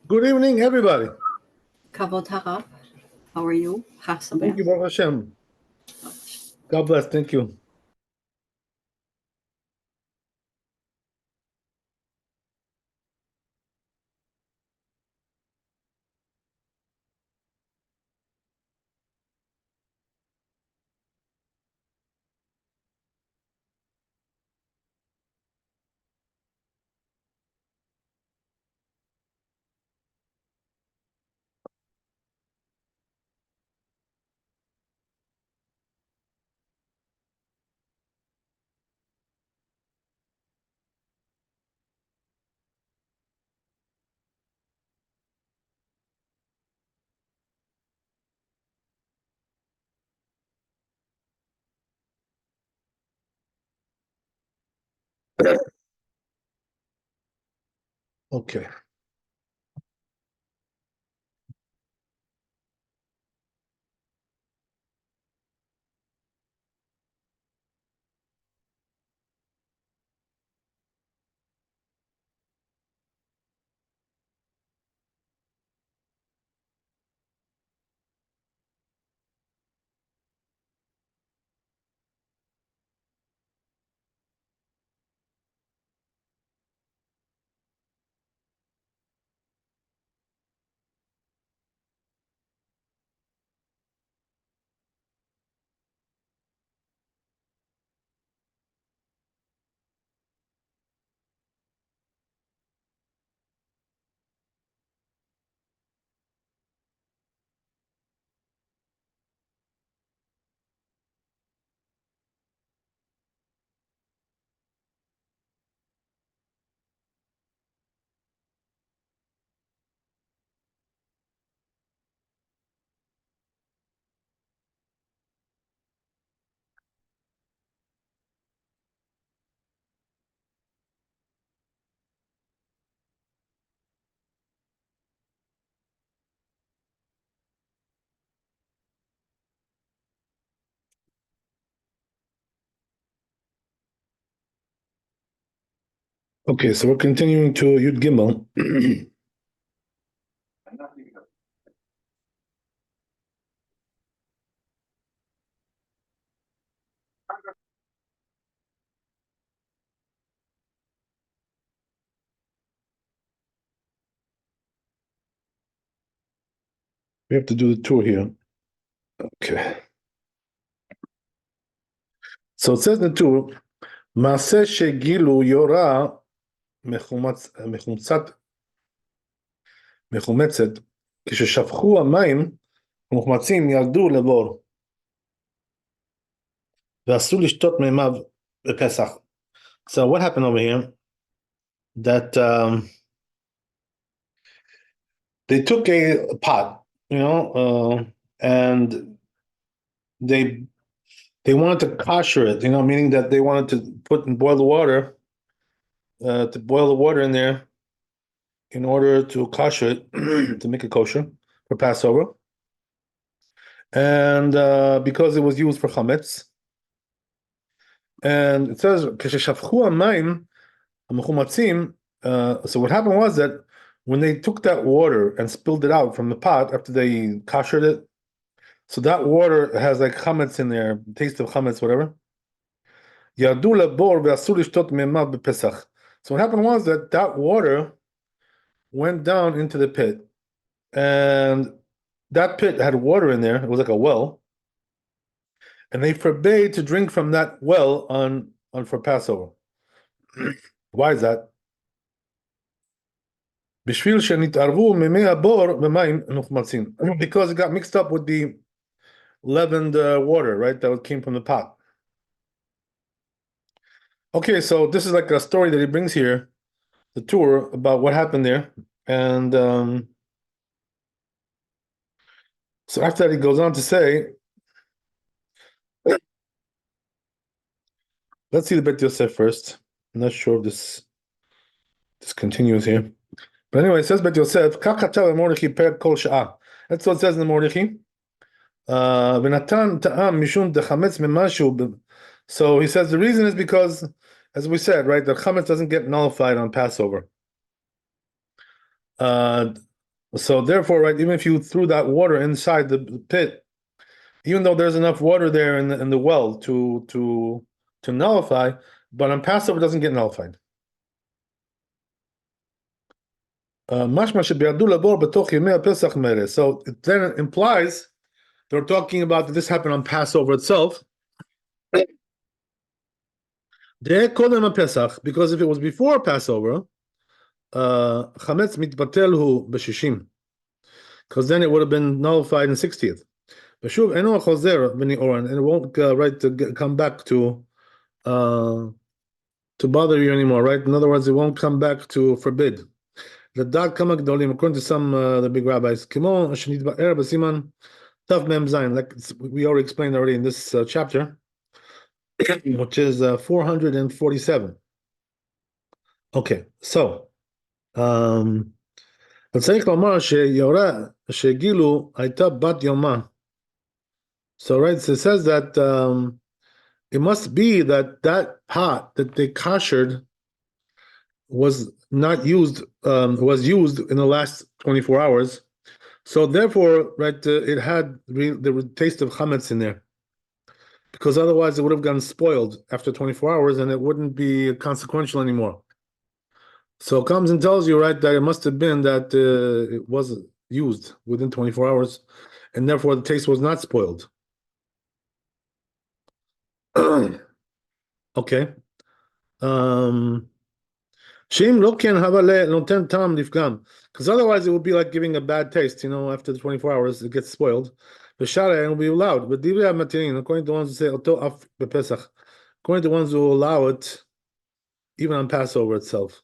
Good evening, everybody. Kavod Harav, how are you? Thank you, Baruch Hashem. God bless. Thank you. Okay. Okay, so we're continuing to Yud Gimel. We have to do the tour here. Okay. So it says in the tour, מעשה שגילו יורה מחומצת, כששפכו המים המוחמצים ירדו לבור, ואסור לשתות מימיו בפסח. So what happened over here? That they took a pot, and they wanted to kosher it, meaning that they wanted to boil the water in there in order to kosher it, to make it kosher for Passover. And because it was used for chametz. And it says, so what happened was that when they took that water and spilled it out from the pot after they koshered it, so that water has like chametz in there, taste of chametz, whatever. So what happened was that water went down into the pit, and that pit had water in there. It was like a well, and they forbade to drink from that well on for Passover. Why is that? Because it got mixed up with the leavened water, right? That came from the pot. Okay, so this is like a story that he brings here, the tour about what happened there, and so after that he goes on to say, let's see the Bet Yosef first. I'm not sure if this continues here. But anyway, it says Bet Yosef, Kach hatav Mordechai per kol sha'ah. That's what it says in the Mordechai. V'natan ta'am mishum dechametz memashu. So he says the reason is because, as we said, right, the chametz doesn't get nullified on Passover. So therefore, right, even if you threw that water inside the pit, even though there's enough water there in the well to nullify, but on Passover it doesn't get nullified. Mashma shebi'adu labor b'toch yemei Pesach mereh. So it then implies they're talking about that this happened on Passover itself. They call them a Pesach because if it was before Passover, chametz mitbatel hu b'shishim, because then it would have been nullified in 60th. V'shuv eno chozer v'ni'oran, and it won't come back to bother you anymore, right? In other words, it won't come back to forbid. The dag kama gdolim, according to some the big rabbis, kimo shenitba'er b'siman tav mem zayin, like we already explained already in this chapter, which is 447. Okay, so צריך לומר שיורה שגילו הייתה בת יומה. So right, so it says that it must be that pot that they kashered was not used, was used in the last 24 hours. So therefore, right, it had the taste of chametz in there, because otherwise it would have gotten spoiled after 24 hours and it wouldn't be consequential anymore. So it comes and tells you, right, that it must have been that it was used within 24 hours, and therefore the taste was not spoiled. Okay. Shim lo ken havale noten tam nifgam, because otherwise it would be like giving a bad taste. After the 24 hours it gets spoiled. The shara and will be allowed. But divrei matirin, according to the ones who say oto af bepesach, according to the ones who allow it even on Passover itself.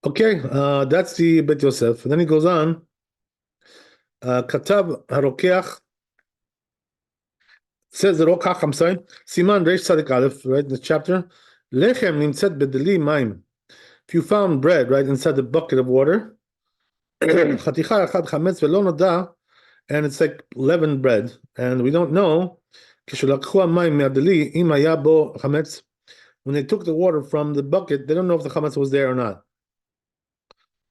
Okay, that's the Bet Yosef. And then he goes on. Katav harokeach, says the Rokach, I'm sorry, Siman Reish Tzadik Aleph, right in the chapter. Lechem nimtzet bedeli maim. If you found bread, right, inside the bucket of water, chaticha echad chametz velo noda, and it's like leavened bread, and we don't know. Kishelakhu hamayim me'adeli im haya bo chametz. When they took the water from the bucket, they don't know if the chametz was there or not.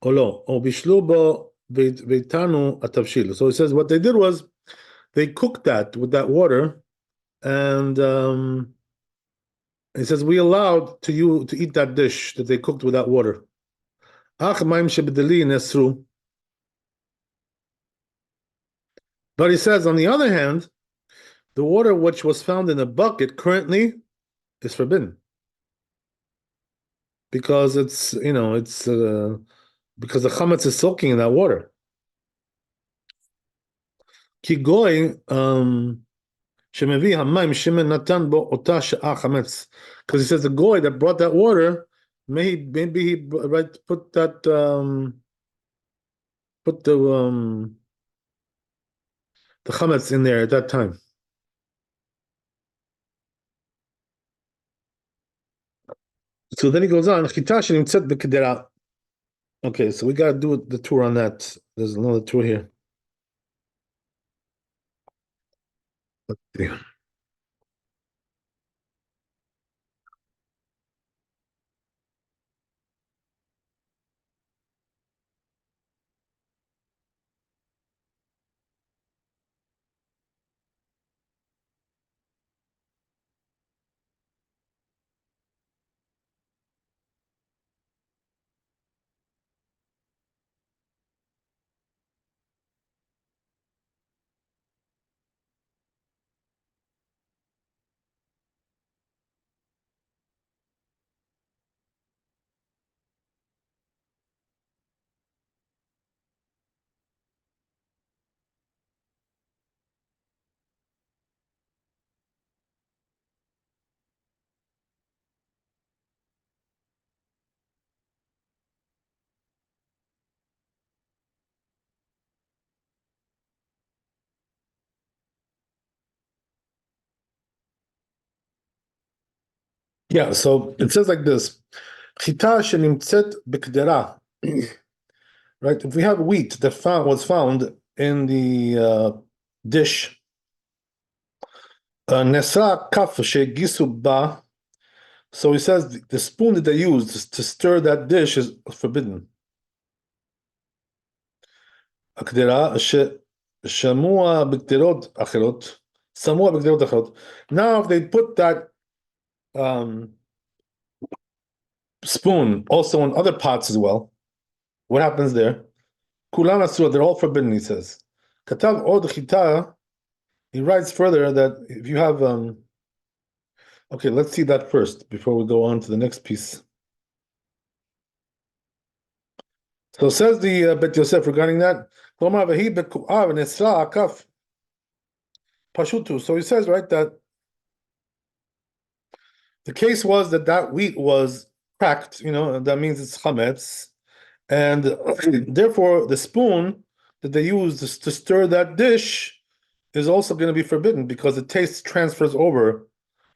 Or lo, or bishlu bo veitanu atavshil. So it says what they did was they cooked that with that water, and it says we allowed to eat that dish that they cooked with that water. But he says, on the other hand, the water which was found in a bucket currently is forbidden, because it's because the chametz is soaking in that water. Ki goy shemevi hamayim shemen natan bo ota she'a chametz, because he says the goy that brought that water, maybe he put that put the chametz in there at that time. So then he goes on. Okay, so we got to do the tour on that. There's another tour here. Let's see. Yeah, so it says like this. Chita shenimtzet b'kedera. Right? If we have wheat that was found in the dish, nesra kaf shegisu ba. So he says the spoon that they use to stir that dish is forbidden. הקדרה ששמוע בקדרות אחרות, שמוע בקדרות אחרות. Now if they put that spoon also in other pots as well, what happens there? כולם אסור, they're all forbidden, he says. כתב עוד חיטה, he writes further that if you have okay, let's see that first before we go on to the next piece. So says the Bet Yosef regarding that. So he says, right, that the case was that wheat was cracked, that means it's chametz, and therefore the spoon that they use to stir that dish is also going to be forbidden because the taste transfers over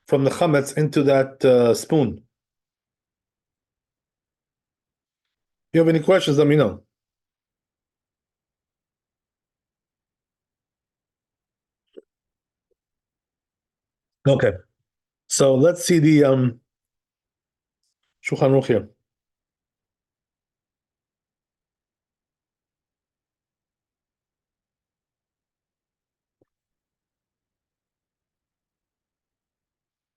from the chametz into that spoon. If you have any questions, let me know. Okay, so let's see the Shulchan Aruch here.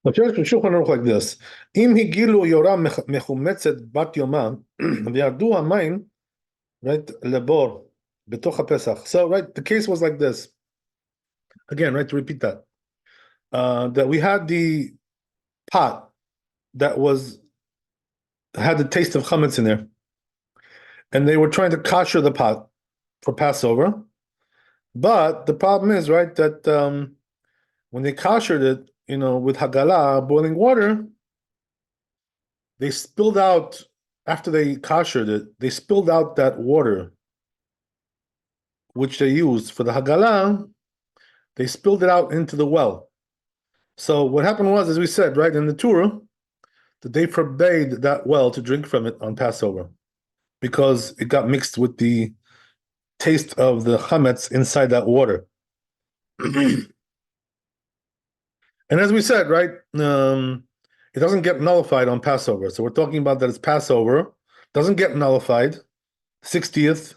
But here's Shulchan Aruch like this: Im higilo yora mechumetzet bat yoma v'yardu hamayim, right, lebor betoch haPesach. So, right, the case was like this. Again, right, to repeat that, that we had the pot that had the taste of chametz in there, and they were trying to kosher the pot for Passover. But the problem is, right, that when they koshered it, with hagalah, boiling water, they spilled out, after they koshered it, they spilled out that water which they used for the hagalah, they spilled it out into the well. So what happened was, as we said, right, in the Torah, that they forbade that well to drink from it on Passover because it got mixed with the taste of the chametz inside that water. And as we said, right, it doesn't get nullified on Passover. So we're talking about that it's Passover, doesn't get nullified, 60th.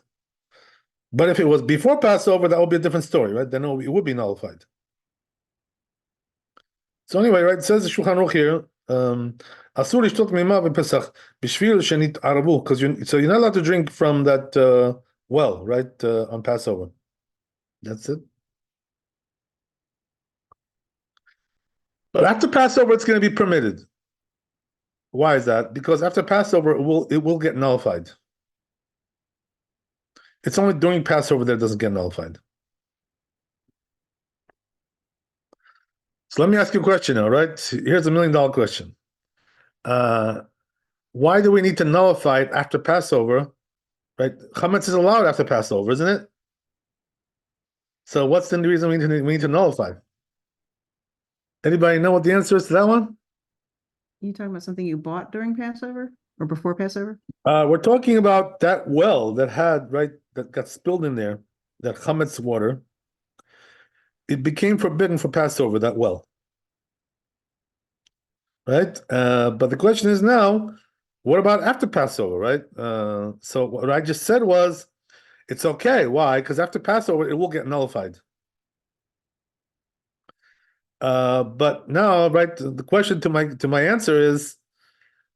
But if it was before Passover, that would be a different story, right? Then it would be nullified. So anyway, right, it says the Shulchan Aruch here, Asur lishtot mimav b'Pesach b'shvil shenit'aravu, because you're not allowed to drink from that well, right, on Passover. That's it. But after Passover, it's going to be permitted. Why is that? Because after Passover, it will get nullified. It's only during Passover that it doesn't get nullified. So let me ask you a question now, right? Here's $1 million question. Why do we need to nullify it after Passover? Right? Chametz is allowed after Passover, isn't it? So what's the reason we need to nullify? Anybody know what the answer is to that one? Are you talking about something you bought during Passover or before Passover? We're talking about that well that got spilled in there, that chametz water. It became forbidden for Passover, that well. Right? But the question is now, what about after Passover, right? So what I just said was, it's okay. Why? Because after Passover, it will get nullified. But now, right, the question to my answer is,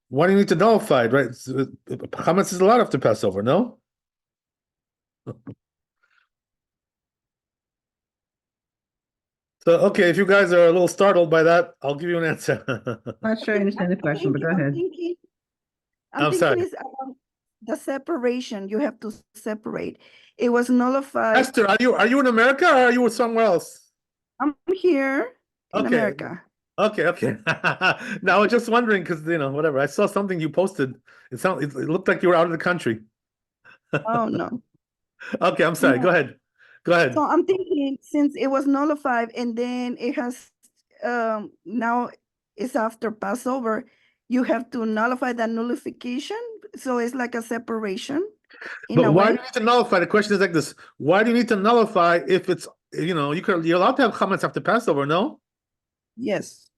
why do you need to nullify it, right? Chametz is allowed after Passover, no? So, okay, if you guys are a little startled by that, I'll give you an answer. Not sure I understand the question, but go ahead. I'm sorry. It's the separation. You have to separate. It was nullified. Esther, are you in America or are you somewhere else? I'm here in Okay. America. Okay. Now I was just wondering because whatever. I saw something you posted. It looked like you were out of the country. Oh no. Okay, I'm sorry. Yeah. Go ahead. So I'm thinking since it was nullified and then it has now it's after Passover, you have to nullify that nullification. So it's like a separation. But why do you need to nullify? The question is like this: why do you need to nullify if it's you're allowed to have chametz after Passover? No. Yes.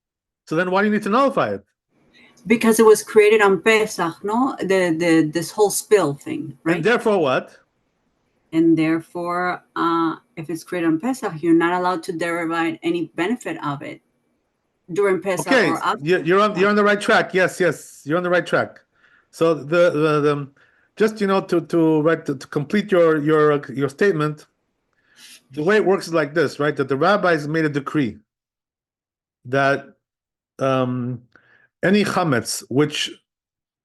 So then why do you need to nullify it? Because it was created on Pesach, no? This whole spill thing, right? And therefore what? And therefore, if it's created on Pesach, you're not allowed to derive any benefit of it during Pesach Okay, or after. you're on the right track. Yes, you're on the right track. So the just to complete your statement, the way it works is like this, right? That the rabbis made a decree that any chametz which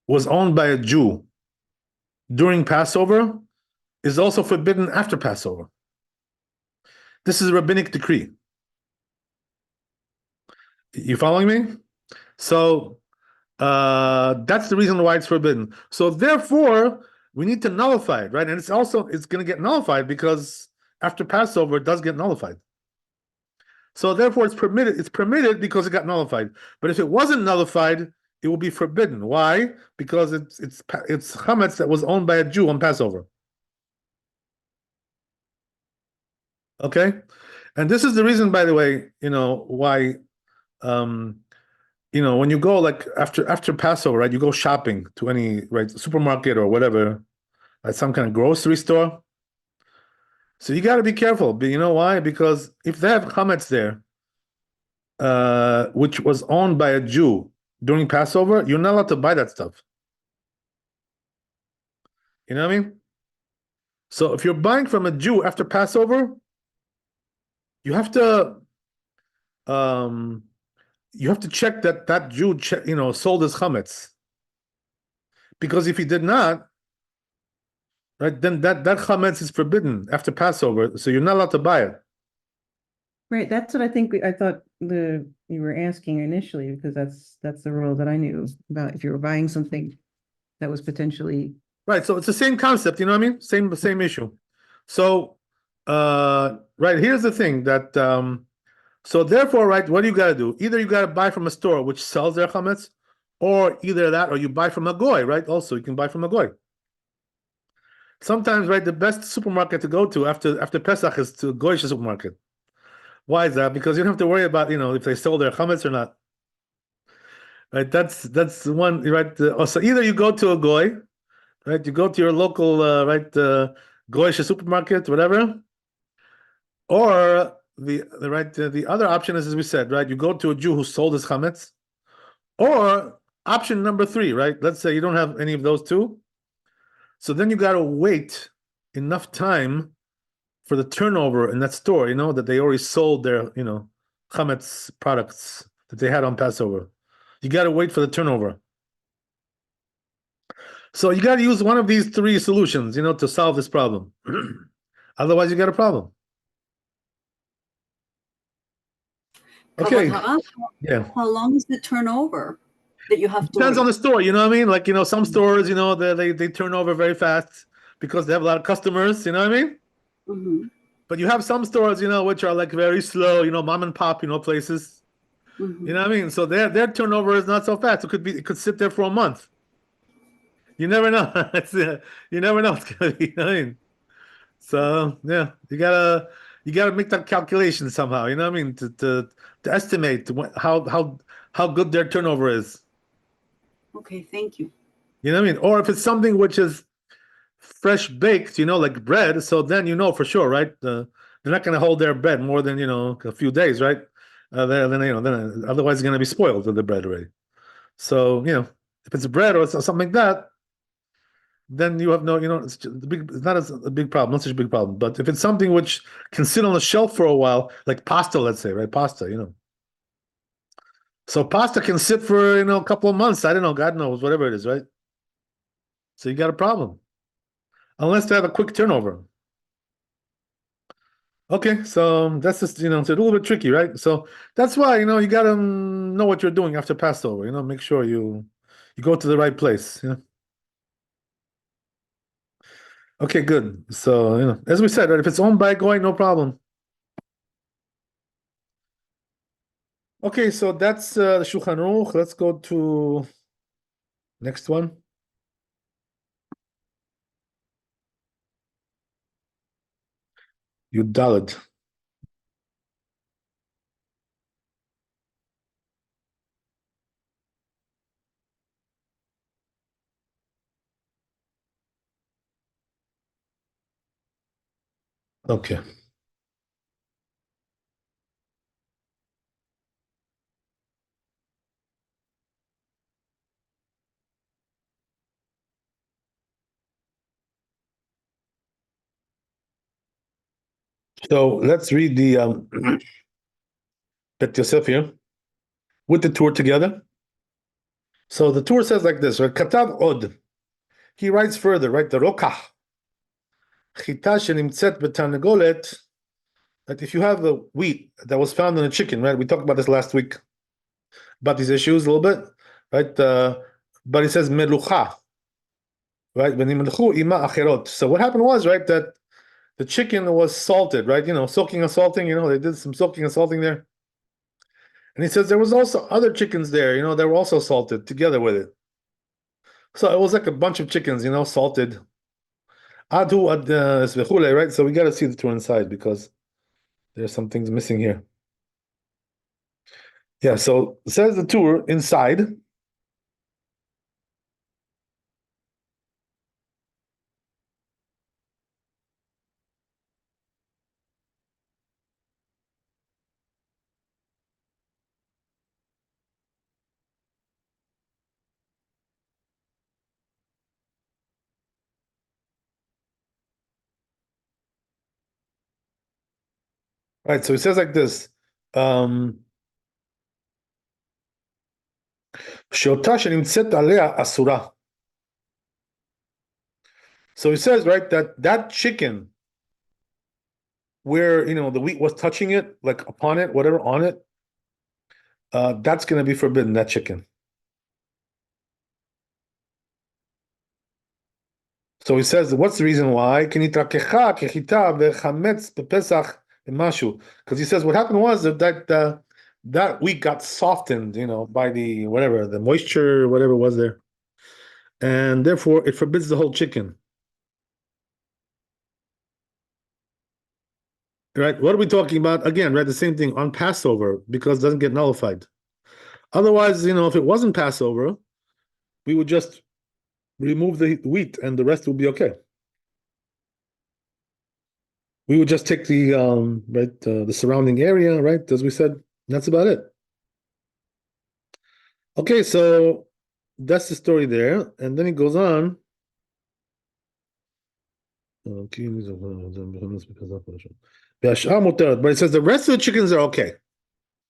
was owned by a Jew during Passover is also forbidden after Passover. This is a rabbinic decree. You following me? So that's the reason why it's forbidden. So therefore, we need to nullify it, right? And it's going to get nullified because after Passover, it does get nullified. So therefore, it's permitted. It's permitted because it got nullified. But if it wasn't nullified, it will be forbidden. Why? Because it's chametz that was owned by a Jew on Passover. Okay, and this is the reason, by the way, why, when you go like after Passover, right? You go shopping to any supermarket or whatever, like some kind of grocery store. So you got to be careful. But you know why? Because if they have chametz there, which was owned by a Jew during Passover, you're not allowed to buy that stuff. You know what I mean? So if you're buying from a Jew after Passover, you have to check that Jew sold his chametz, because if he did not, right, then that chametz is forbidden after Passover, so you're not allowed to buy it. Right, that's what I thought you were asking initially, because that's the rule that I knew about if you were buying something that was potentially. Right, so it's the same concept, you know what I mean? Same issue. So, right, here's the thing that, so therefore, right, what do you got to do? Either you got to buy from a store which sells their chametz, or either that, or you buy from a goy, right? Also, you can buy from a goy. Sometimes, right, the best supermarket to go to after Pesach is to a goyish supermarket. Why is that? Because you don't have to worry about, if they sell their chametz or not. Right, that's one, right? So either you go to a goy, right? You go to your local, goyish supermarket, whatever, or the other option is, as we said, right? You go to a Jew who sold his chametz, or option number 3, right? Let's say you don't have any of those two, so then you got to wait enough time for the turnover in that store, that they already sold their, chametz products that they had on Passover. You got to wait for the turnover. So you got to use one of these 3 solutions, to solve this problem. Otherwise, you got a problem. Okay. Yeah. How long is the turnover that you have to Depends wait? on the store, you know what I mean? Like, some stores, they turn over very fast because they have a lot of customers, you know what I mean? Mm-hmm. But you have some stores, which are like very slow, mom and pop, places. Mm-hmm. You know what I mean? So their turnover is not so fast. It could sit there for a month. You never know. You never know what's gonna be. You know what I mean? So yeah, you gotta make that calculation somehow. You know what I mean? To estimate how good their turnover is. Okay, thank you. You know what I mean? Or if it's something which is fresh baked, like bread, so then for sure, right? They're not gonna hold their bread more than a few days, right? Then otherwise it's gonna be spoiled with the bread already. So if it's bread or something like that, then you have no, it's not a big problem, not such a big problem. But if it's something which can sit on the shelf for a while, like pasta, let's say, right? Pasta, so pasta can sit for a couple of months. I don't know, God knows, whatever it is, right? So you got a problem, unless they have a quick turnover. Okay, so that's just it's a little bit tricky, right? So that's why you gotta know what you're doing after Passover. Make sure you go to the right place. Okay, good. So as we said, right, if it's owned by a goy, no problem. Okay, so that's the Shulchan Aruch. Let's go to next one. Yudalad. Okay. So let's read the Bet Yosef here with the tour together. So the tour says like this, right? Katav od. He writes further, right? The rokah. Chita shenimtzet b'tarnegolet. That if you have a wheat that was found in a chicken, right? We talked about this last week about these issues a little bit, right? But it says melucha, right? Ima acherot. So what happened was, right, that the chicken was salted, right? Soaking and salting. They did some soaking and salting there. And he says there was also other chickens there, they were also salted together with it. So it was like a bunch of chickens, salted. Adu ad right? So we got to see the tour inside because there's some things missing here. Yeah, so it says the tour inside. Right, so it says like this. שאותה שנמצאת עליה אסורה. So it says, right, that chicken where the wheat was touching it, like upon it, whatever on it, that's going to be forbidden, that chicken. So he says, what's the reason why? Because he says what happened was that wheat got softened, by the moisture, whatever was there, and therefore it forbids the whole chicken. Right? What are we talking about? Again, right? The same thing on Passover because it doesn't get nullified. Otherwise, if it wasn't Passover, we would just remove the wheat and the rest would be okay. We would just take the the surrounding area, right? As we said, that's about it. Okay, so that's the story there, and then it goes on. But it says the rest of the chickens are okay.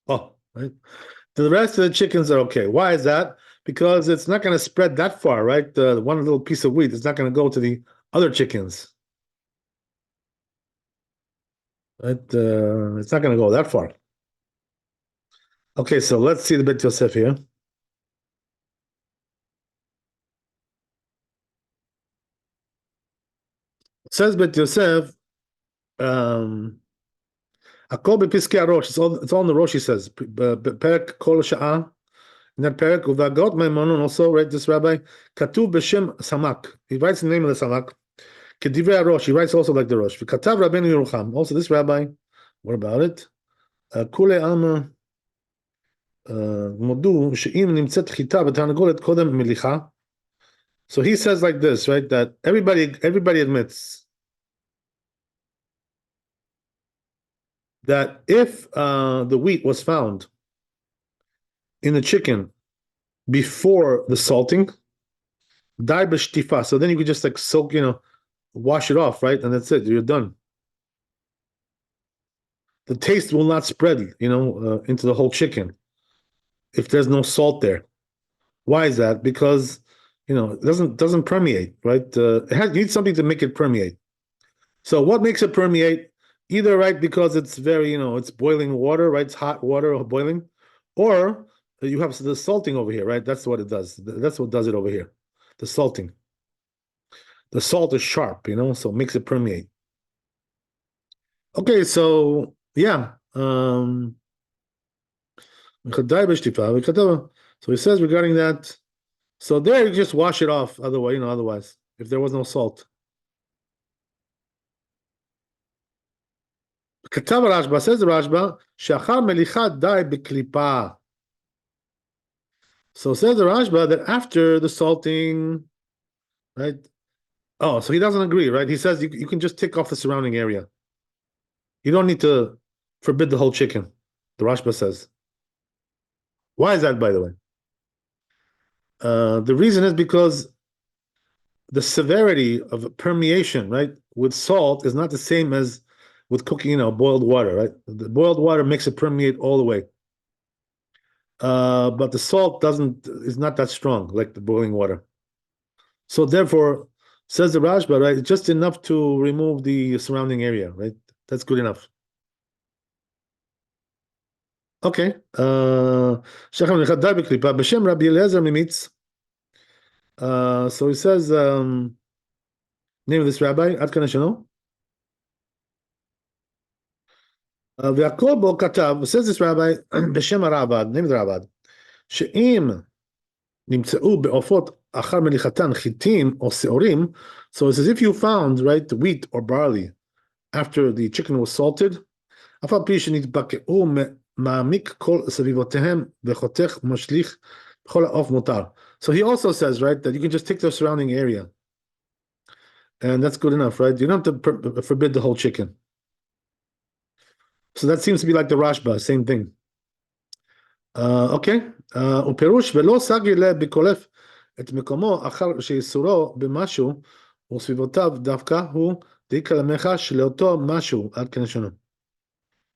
Oh, right. The rest of the chickens are okay. Why is that? Because it's not going to spread that far, right? The one little piece of wheat is not going to go to the other chickens. Right? It's not going to go that far. Okay, so let's see the Bet Yosef here. It says Bet Yosef, Akol bepiskei Arosh. It's all in the Rosh. He says, Perek kol sha'ah. In that perek, uvagot Maimon also, right? This rabbi, Katuv b'shem Samak. He writes the name of the Samak. Kedivrei Arosh. He writes also like the Rosh. V'katav Rabbeinu Yerucham. Also, this rabbi. What about it? Kule Alma Modu she'im nimtzet chita b'tarnagolet kodem milicha. So he says like this, right? That everybody admits that if the wheat was found in the chicken before the salting, dai b'shtifa. So then you could just like soak, wash it off, right? And that's it. You're done. The taste will not spread, into the whole chicken if there's no salt there. Why is that? Because it doesn't permeate, right? You need something to make it permeate. So what makes it permeate? Either, right, because it's very, it's boiling water, right? It's hot water or boiling, or you have the salting over here, right? That's what it does. That's what does it over here. The salting. The salt is sharp, so it makes it permeate. Okay, so yeah. So he says regarding that. So there, you just wash it off. Otherwise, if there was no salt. Katav Rashba, says the Rashba, Shachar Melicha Dai B'Klipa. So says the Rashba that after the salting, right? Oh, so he doesn't agree, right? He says you can just take off the surrounding area. You don't need to forbid the whole chicken, the Rashba says. Why is that, by the way? The reason is because the severity of permeation, right, with salt is not the same as with cooking, boiled water, right? The boiled water makes it permeate all the way. But the salt is not that strong like the boiling water. So therefore, says the Rashba, right, it's just enough to remove the surrounding area, right? That's good enough. Okay. Shechem Nechadar B'Klipa B'Shem Rabbi Eliezer Mimitz. So he says, name of this rabbi, Ad Kan Shano. והכל בו כתב, says this rabbi, בשם הרעב"ד, name of the rabbi, שאם נמצאו בעופות אחר מליחתן חיטים או שעורים, so it says if you found, right, wheat or barley after the chicken was salted, אף על פי שנתבקעו מעמיק כל סביבותיהם וחותך משליך בכל העוף מותר. So he also says, right, that you can just take the surrounding area. And that's good enough, right? You don't have to forbid the whole chicken. So that seems to be like the Rashba, same thing. Okay. ופירוש ולא סגי לה בקולף את מקומו אחר שיסורו במשהו וסביבותיו דווקא הוא דאיקה למך שלאותו משהו עד כן שונו.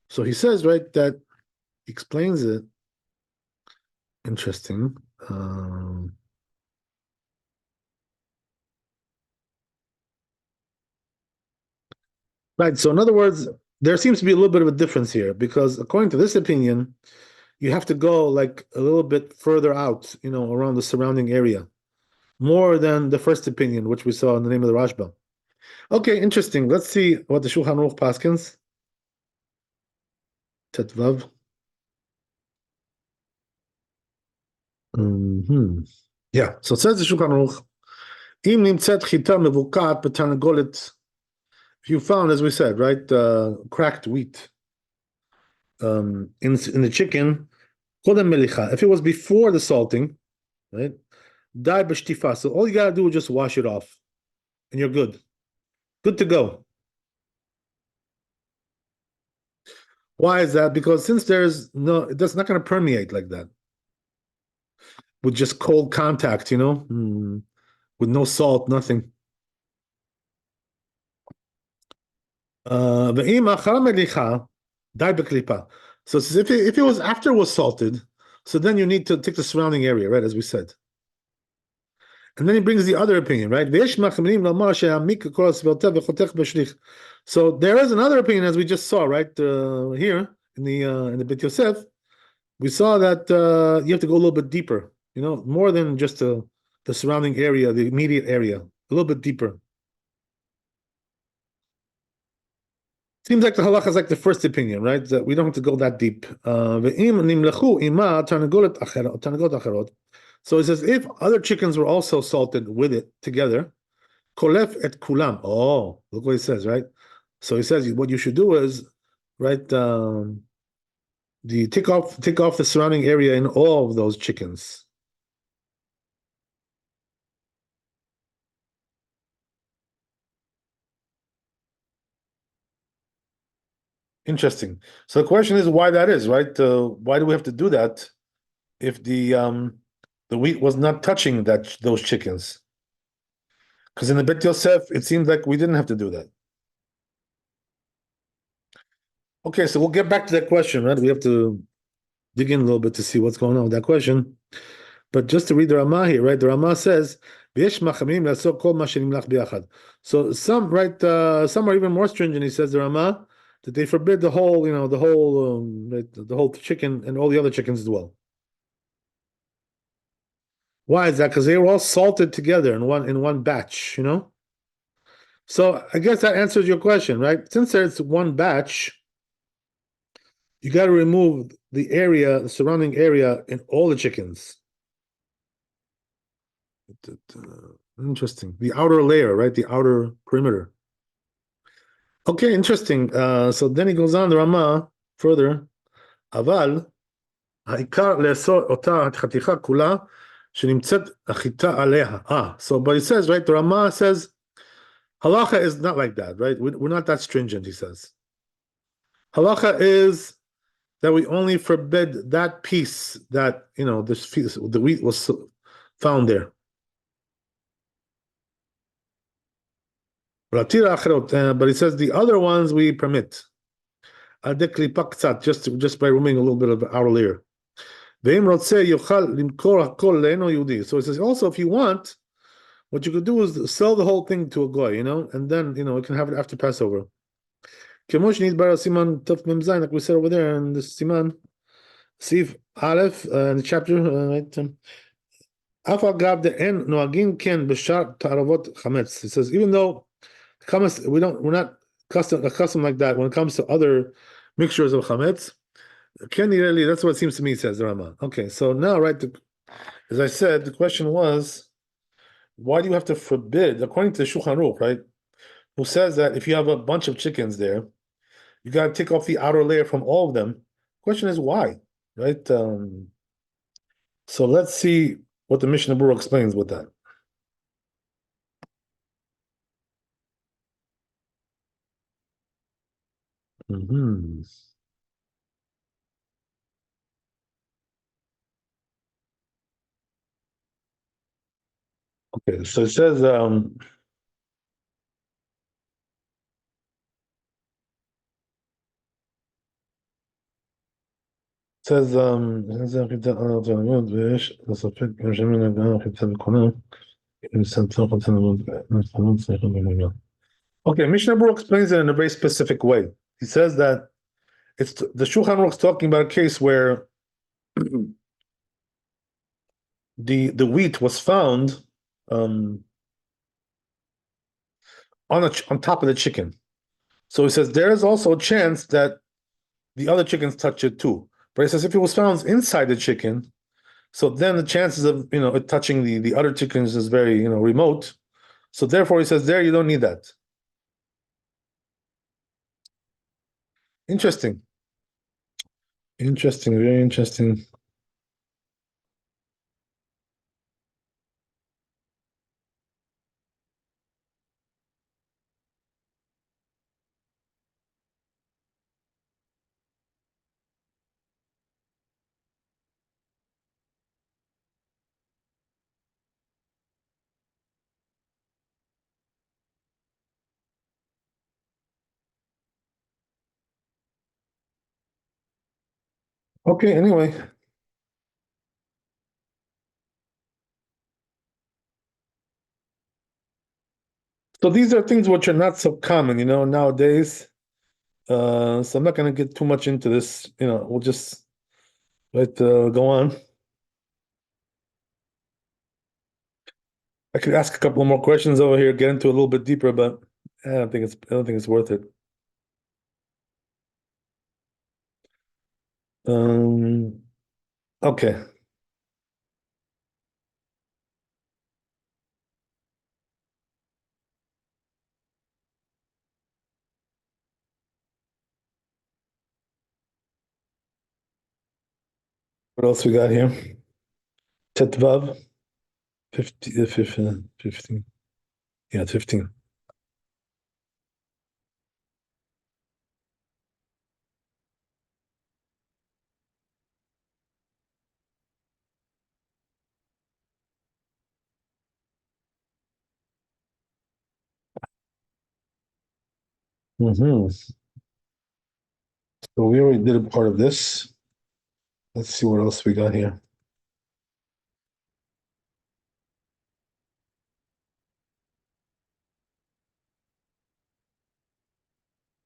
So he says, right, that explains it. Interesting. Right. So in other words, there seems to be a little bit of a difference here because according to this opinion, you have to go like a little bit further out, around the surrounding area, more than the first opinion, which we saw in the name of the Rashba. Okay, interesting. Let's see what the Shulchan Aruch paskins. Tetvav. Yeah, so it says the Shulchan Aruch, Im nimtzet chita mevukat b'tarnagolet. If you found, as we said, right, cracked wheat in the chicken, kodem melicha. If it was before the salting, right, dai b'shtifa. So all you gotta do is just wash it off, and you're good, good to go. Why is that? Because since that's not going to permeate like that with just cold contact, with no salt, nothing. So if it was after it was salted, so then you need to take the surrounding area, right, as we said. And then he brings the other opinion, right? So there is another opinion, as we just saw, right, here in the Beit Yosef. We saw that you have to go a little bit deeper, more than just the surrounding area, the immediate area, a little bit deeper. Seems like the halacha is like the first opinion, right? That we don't have to go that deep. So it says if other chickens were also salted with it together, kolef et kulam. Oh, look what it says, right? So he says what you should do is, right, take off the surrounding area in all of those chickens. Interesting. So the question is why that is, right? Why do we have to do that if the wheat was not touching those chickens? Because in the Bet Yosef, it seems like we didn't have to do that. Okay, so we'll get back to that question, right? We have to dig in a little bit to see what's going on with that question. But just to read the Ramah here, right? The Ramah says, so some are even more stringent, he says, the Ramah, that they forbid the whole chicken and all the other chickens as well. Why is that? Because they were all salted together in one batch, So I guess that answers your question, right? Since there's one batch, you got to remove the surrounding area in all the chickens. Interesting. The outer layer, right? The outer perimeter. Okay, interesting. So then he goes on, the Ramah, further. Aval, העיקר לאסור אותה החתיכה כולה שנמצאת החיטה עליה. So, but he says, right, the Ramah says, halacha is not like that, right? We're not that stringent, he says. Halacha is that we only forbid that piece that the wheat was found there. But he says the other ones we permit. Just by removing a little bit of outer layer. So he says also if you want, what you could do is sell the whole thing to a guy, and then you can have it after Passover. Like we said over there in the Siman Sif Aleph in the chapter, right? It says even though chametz, we're not accustomed like that when it comes to other mixtures of chametz. Really, that's what it seems to me, says the Rama. Okay, so now, right, as I said, the question was, why do you have to forbid, according to the Shulchan Aruch, right, who says that if you have a bunch of chickens there, you got to take off the outer layer from all of them. Question is why, right? So let's see what the Mishnah Berurah explains with that. Mhm. Okay, so it says, okay, Mishnah Berurah explains it in a very specific way. He says that it's the Shulchan Aruch is talking about a case where the wheat was found on top of the chicken. So he says there is also a chance that the other chickens touch it too. But he says if it was found inside the chicken, so then the chances of it touching the other chickens is very remote. So therefore he says there you don't need that. Interesting. Interesting, very interesting. Okay, anyway. So these are things which are not so common, nowadays. So I'm not going to get too much into this. We'll just go on. I could ask a couple more questions over here, get into a little bit deeper, but I don't think it's worth it. Okay. What else we got here? Tetvav, 15. Yeah, 15. So we already did a part of this. Let's see what else we got here.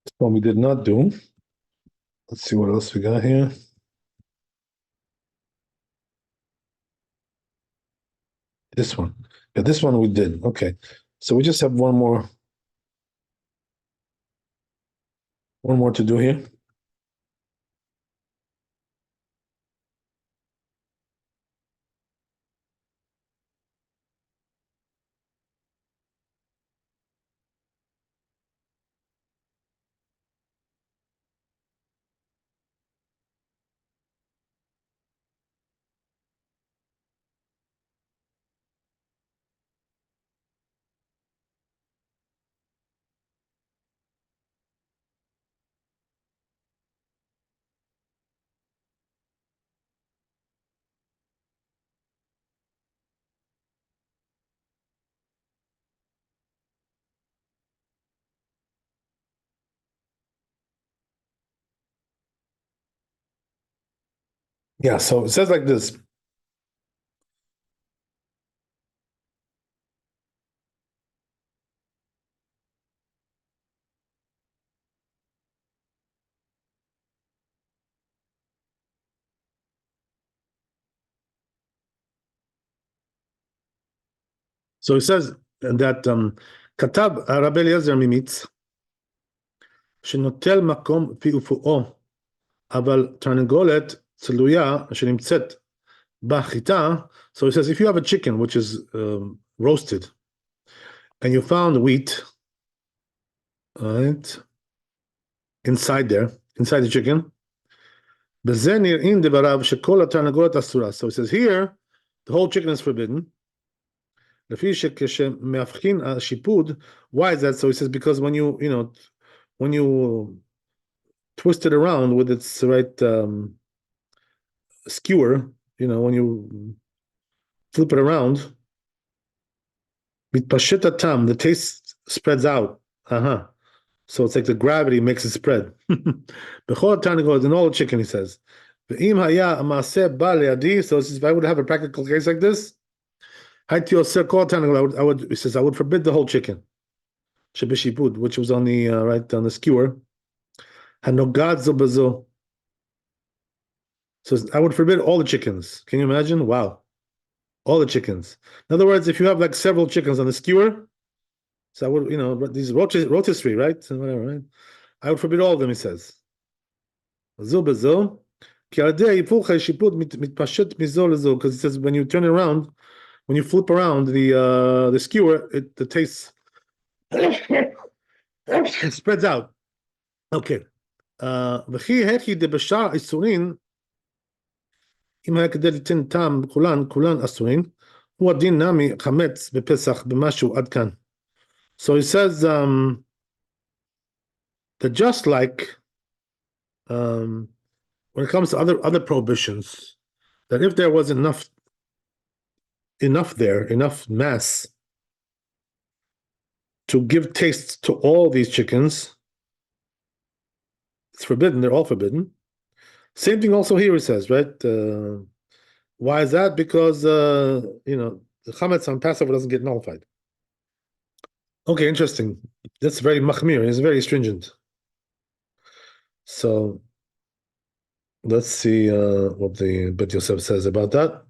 This one we did not do. Let's see what else we got here. This one. Yeah, this one we did. Okay. So we just have one more to do here. Yeah, so it says like this. So it says that כתב הרבי אליעזר ממיץ שנוטל מקום פעופועו, אבל תרנגולת צלויה שנמצאת בחיטה. So it says if you have a chicken which is roasted and you found wheat, right, inside the chicken, בזה נראים דבריו שכל התרנגולת אסורה. So it says here the whole chicken is forbidden. לפי שכשמהפכין השיפוד, why is that? So he says because when you twist it around with its right skewer, when you flip it around, מתפשט הטעם, the taste spreads out. So it's like the gravity makes it spread. בכל התרנגולת, in all the chicken, he says. ואם היה המעשה בא לידי, so if I would have a practical case like this, הייתי עושה כל התרנגולת, he says, I would forbid the whole chicken. שבשיפוד, which was on the right on the skewer. הנוגעת זו בזו. So I would forbid all the chickens. Can you imagine? Wow. All the chickens. In other words, if you have like several chickens on the skewer, so I would, these rotisserie, right? And whatever, right? I would forbid all of them, he says. זו בזו, כי על ידי היפוך השיפוד מתפשט מזו לזו, because he says when you turn it around, when you flip around the skewer, the taste it spreads out. Okay. וכי הכי דבשאר איסורין, אם היה כדי ליתן טעם כולן אסורין, הוא הדין נמי חמץ בפסח במשהו עד כאן. So he says that just like when it comes to other prohibitions, that if there was enough mass to give taste to all these chickens, it's forbidden. They're all forbidden. Same thing also here, he says, right? Why is that? Because the chametz on Passover doesn't get nullified. Okay, interesting. That's very machmir. It's very stringent. So let's see what the Bet Yosef says about that.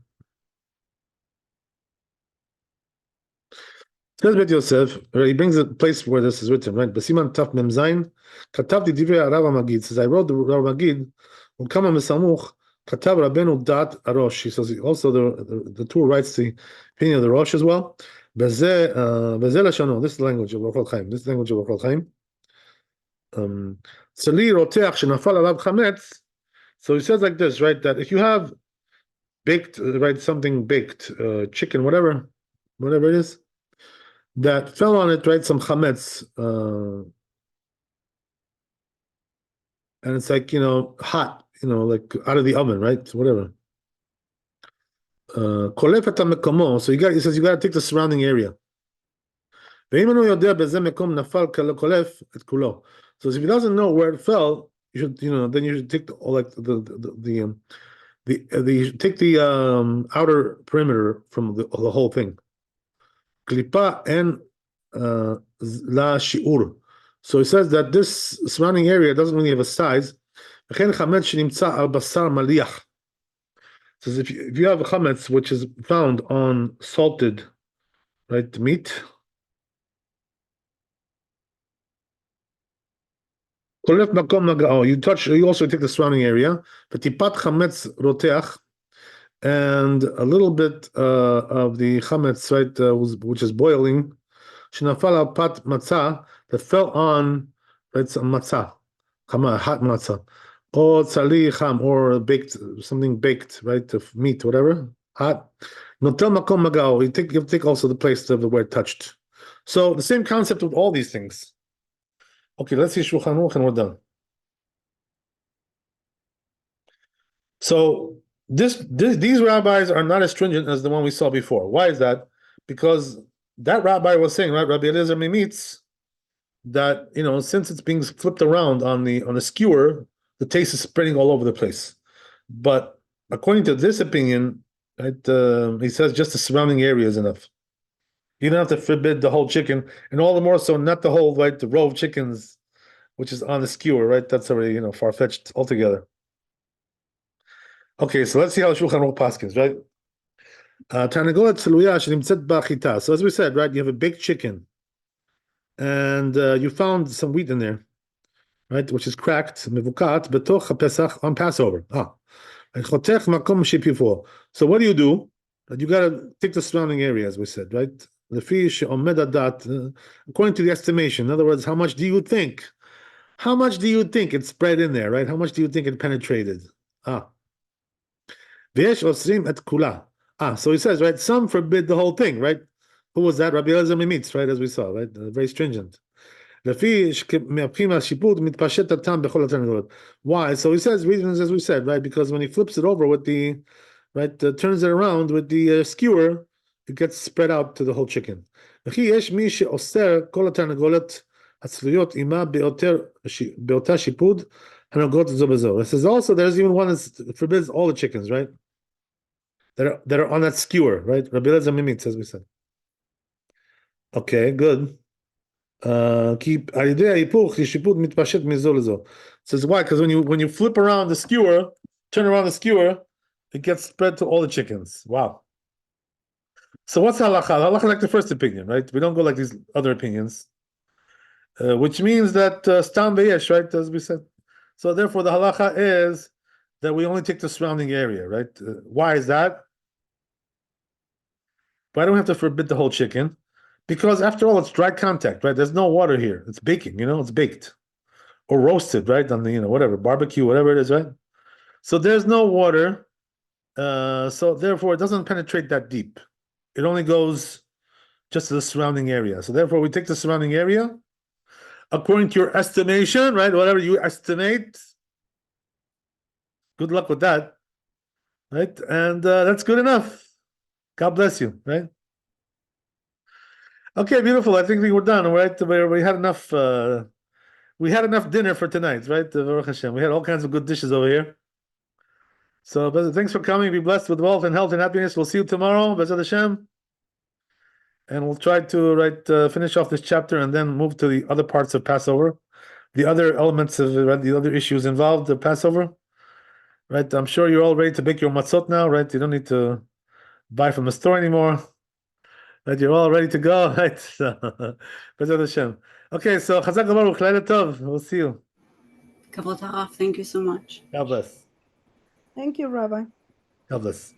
Says Bet Yosef, he brings a place where this is written, right? Basiman Taf Mem Zayin, Katavti Divrei Rav Magid. Says I wrote the Rav Magid. Ukama Mesamuch Katav Rabbeinu Dat Arosh. He says also the Tur writes the opinion of the Rosh as well. Bezeh Lashano. This is the language of Orchot Chaim. This is the language of Orchot Chaim. Tzali Roteach Shenafal Alav Chametz. So he says like this, right? That if you have baked, right, something baked, chicken, whatever it is, that fell on it, right, some chametz, and it's like hot, like out of the oven, right? Whatever. So he says you got to take the surrounding area. So if he doesn't know where it fell, you should, then you should take take the outer perimeter from the whole thing. Klipa and la shiur. So it says that this surrounding area doesn't really have a size. Says if you have a chametz which is found on salted, right, meat. You also take the surrounding area. And a little bit of the chametz, right, which is boiling, shenafal pat matzah, that fell on, right, some matzah, hot matzah, or tzali cham, or something baked, right, of meat, whatever, hot. Notel makom magao. You take also the place of where it touched. So the same concept with all these things. Okay, let's see Shulchan Aruch and we're done. So these rabbis are not as stringent as the one we saw before. Why is that? Because that rabbi was saying, right, Rabbi Eliezer Mimitz, that since it's being flipped around on the skewer, the taste is spreading all over the place. But according to this opinion, right, he says just the surrounding area is enough. You don't have to forbid the whole chicken, and all the more so not the whole, right, the row of chickens, which is on the skewer, right? That's already, far-fetched altogether. Okay, so let's see how Shulchan Aruch paskins, right? Tarnagolet tzeluya shenimtzet b'achita. So as we said, right, you have a baked chicken, and you found some wheat in there, right, which is cracked, mevukat, betoch haPesach on Passover. Chotech makom shepifo. So what do? You got to take the surrounding area, as we said, right? The fish omed adat, according to the estimation. In other words, how much do you think? How much do you think it spread in there, right? How much do you think it penetrated? V'yesh osrim et kula. So he says, right, some forbid the whole thing, right? Who was that? Rabbi Elazar Mimitz, right, as we saw, right? Very stringent. Why? So he says reasons, as we said, right? Because when he flips it over with the, right, turns it around with the skewer, it gets spread out to the whole chicken. It says also there's even one that forbids all the chickens, right? That are on that skewer, right? Rabbi Elazar Mimitz, as we said. Okay, good. Says why? Because when you flip around the skewer, turn around the skewer, it gets spread to all the chickens. Wow. So what's halacha? Halacha like the first opinion, right? We don't go like these other opinions, which means that stam v'yesh, right? As we said. So therefore, the halacha is that we only take the surrounding area, right? Why is that? Why don't we have to forbid the whole chicken? Because after all, it's dry contact, right? There's no water here. It's baking, it's baked or roasted, right? On the, whatever, barbecue, whatever it is, right? So there's no water. So therefore, it doesn't penetrate that deep. It only goes just to the surrounding area. So therefore, we take the surrounding area according to your estimation, right? Whatever you estimate. Good luck with that, right? And that's good enough. God bless you, right? Okay, beautiful. I think we're done, right? We had enough. We had enough dinner for tonight, right? Baruch Hashem. We had all kinds of good dishes over here. So, thanks for coming. Be blessed with wealth and health and happiness. We'll see you tomorrow, Bezat Hashem. And we'll try to finish off this chapter and then move to the other parts of Passover, the other elements of the other issues involved the Passover. Right? I'm sure you're all ready to bake your matzot now, right? You don't need to buy from the store anymore. Right? You're all ready to go, right? So, Bezat Hashem. Okay, so Chazak Baruch, Laila Tov. We'll see you. Kabbalah, thank you so much. God bless. Thank you, Rabbi. God bless.